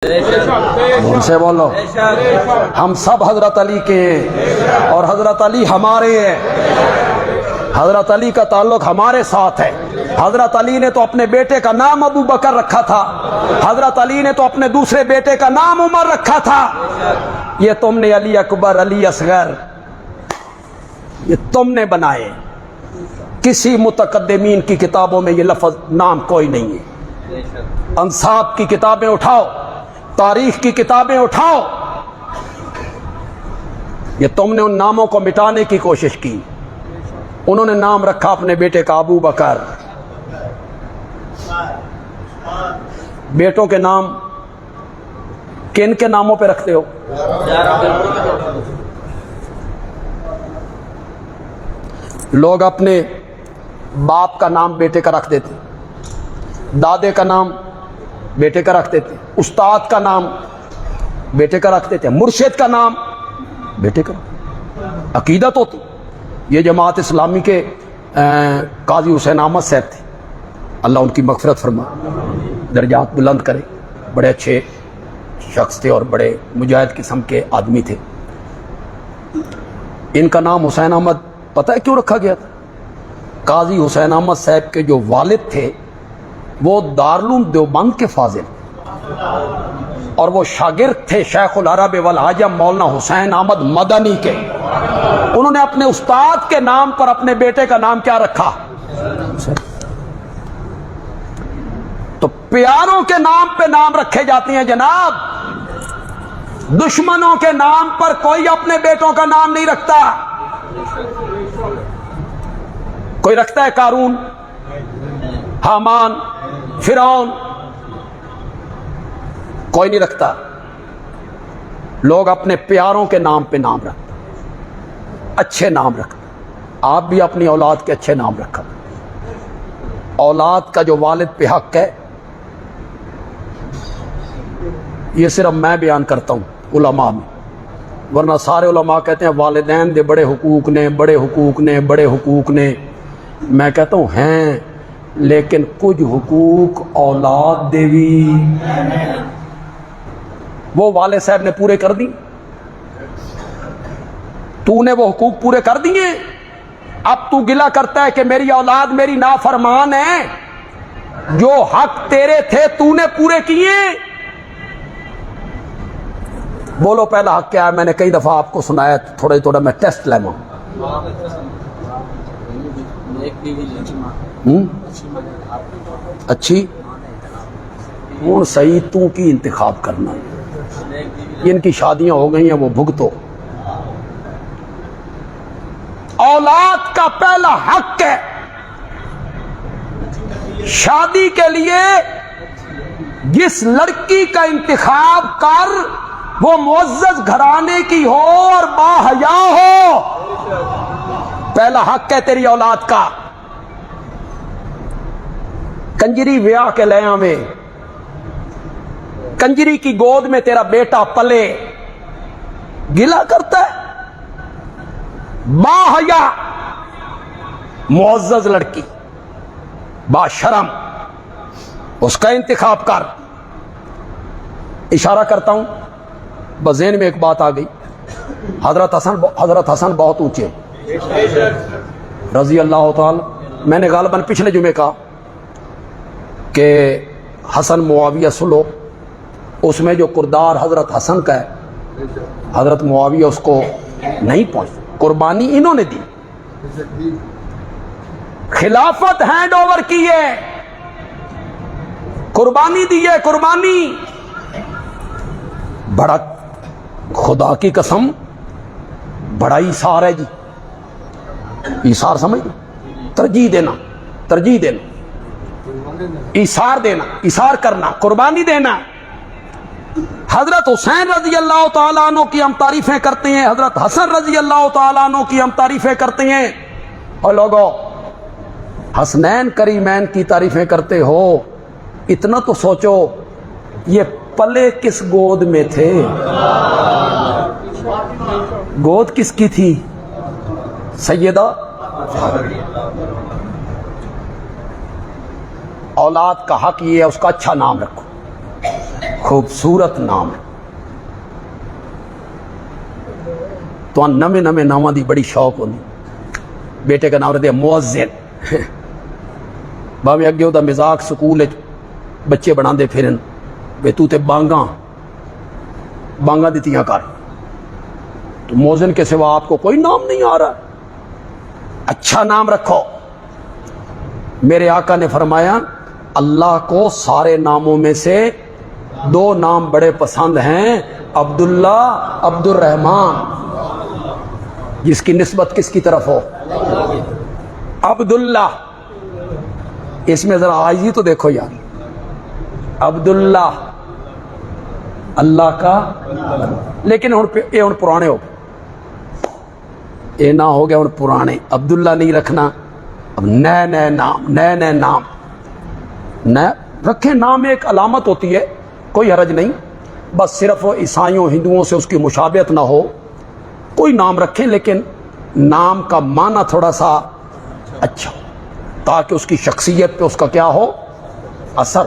उनसे बोलो हम सब हजरत अली के हैं और हजरत अली हमारे हैं। हजरत अली का ताल्लुक हमारे साथ है। हजरत अली ने तो अपने बेटे का नाम अबू बकर रखा था, हजरत अली ने तो अपने दूसरे बेटे का नाम उमर रखा था। ये तुमने अली अकबर अली असगर ये तुमने बनाए। किसी मुतकद्दिमीन की किताबों में ये लफ्ज नाम कोई नहीं है। अंसाब की किताबें उठाओ, तारीख की किताबें उठाओ, ये तुमने उन नामों को मिटाने की कोशिश की। उन्होंने नाम रखा अपने बेटे का अबू बकर। बेटों के नाम किन के नामों पे रखते हो? लोग अपने बाप का नाम बेटे का रख देते, दादे का नाम बेटे का रख देते, उस्ताद का नाम बेटे का रख देते, मुर्शिद का नाम बेटे का। अकीदत होती। ये जमात इस्लामी के काजी हुसैन अहमद साहब थे, अल्लाह उनकी मग़फ़िरत फरमा, दर्जात बुलंद करे। बड़े अच्छे शख्स थे और बड़े मुजाहिद किस्म के आदमी थे। इनका नाम हुसैन अहमद पता है क्यों रखा गया था? काजी हुसैन अहमद साहब के जो वालिद थे वो दारुल देवबंद के फाजिल और वो शागिर्द थे शेखुल अरब वल आजम मौलाना हुसैन अहमद मदनी के। उन्होंने अपने उस्ताद के नाम पर अपने बेटे का नाम क्या रखा? तो प्यारों के नाम पे नाम रखे जाते हैं जनाब। दुश्मनों के नाम पर कोई अपने बेटों का नाम नहीं रखता। कोई रखता है कारून, हामान, फिरौन? कोई नहीं रखता। लोग अपने प्यारों के नाम पे नाम रखते, अच्छे नाम रखते। आप भी अपनी औलाद के अच्छे नाम रखा। औलाद का जो वालिद पे हक है, ये सिर्फ मैं बयान करता हूँ उलमा में, वरना सारे उलमा कहते हैं वालिदैन दे बड़े हुकूक ने, बड़े हुकूक ने, बड़े हुकूक ने। मैं कहता हूँ हैं, लेकिन कुछ हुकूक औलाद देवी वो वाले साहब ने पूरे कर दी। तूने वो हुकूक पूरे कर दिए, अब तू गिला करता है कि मेरी औलाद मेरी नाफरमान है। जो हक तेरे थे तूने पूरे किए। बोलो पहला हक क्या है? मैंने कई दफा आपको सुनाया, थोड़ा मैं टेस्ट लेवा। अच्छी वो सही तू की इंतखाब करना। इनकी शादियां हो गई हैं, वो भुगतो। औलाद का पहला हक है शादी के लिए जिस लड़की का इंतखाब कर वो मुअज़्ज़ज़ घराने की हो और बाहया हो। पहला हक है तेरी औलाद का। कंजरी ब्याह के लया में, कंजरी की गोद में तेरा बेटा पले, गिला करता है। बाहया मुअज़्ज़ज़ लड़की, बाशरम, उसका इंतखाब कर। इशारा करता हूं, बज़ेन में एक बात आ गई। हजरत हसन बहुत ऊंचे रजी अल्लाह ताला। मैंने गालिबन पिछले जुमे कहा कि हसन मुआविया सुलो, उसमें जो किरदार हजरत हसन का है, हजरत मुआविया उसको नहीं पहुंचती। कुर्बानी इन्होंने दी, खिलाफत हैंड ओवर की है, कुर्बानी दी है। कुर्बानी बड़ा, खुदा की कसम, बड़ा ईसार है जी। ईसार समझ, तरजीह देना, तरजीह देना, ईसार देना, ईसार करना, कुर्बानी देना। हजरत हुसैन रजी अल्लाह तआला अन्हु की हम तारीफें करते हैं, हजरत हसन रजी अल्लाह तआला अन्हु की हम तारीफें करते हैं। और लोगों, हसनैन करीमैन की तारीफें करते हो, इतना तो सोचो ये पले किस गोद में थे? गोद किसकी थी? सैयदा। औलाद का हक ये है उसका अच्छा नाम रखो। خوبصورت نام تو نویں نویں ناماں دی بڑی شوق ہوندی. بیٹے کا نام رکھتے مؤذن. باویں اگے وہ مزاق سکول بچے بنا دے پھرن بے تو تے بانگاں دیتیاں کر, تو مؤذن کے سوا آپ کو کوئی نام نہیں آ رہا. اچھا نام رکھو. میرے آقا نے فرمایا اللہ کو سارے ناموں میں سے 2 نام بڑے پسند ہیں, عبداللہ, عبد الرحمان, جس کی نسبت کس کی طرف ہو. عبداللہ, اس میں ذرا آئیے تو دیکھو یار, عبداللہ اللہ کا, لیکن یہ ہن پرانے ہو گئے, یہ نہ ہو گیا ہن پرانے. عبداللہ نہیں رکھنا, اب نئے نئے نام رکھیں. نام ایک علامت ہوتی ہے, کوئی حرج نہیں, بس صرف عیسائیوں ہندوؤں سے اس کی مشابہت نہ ہو. کوئی نام رکھیں لیکن نام کا معنی تھوڑا سا اچھا ہو, تاکہ اس کی شخصیت پہ اس کا کیا ہو, اثر.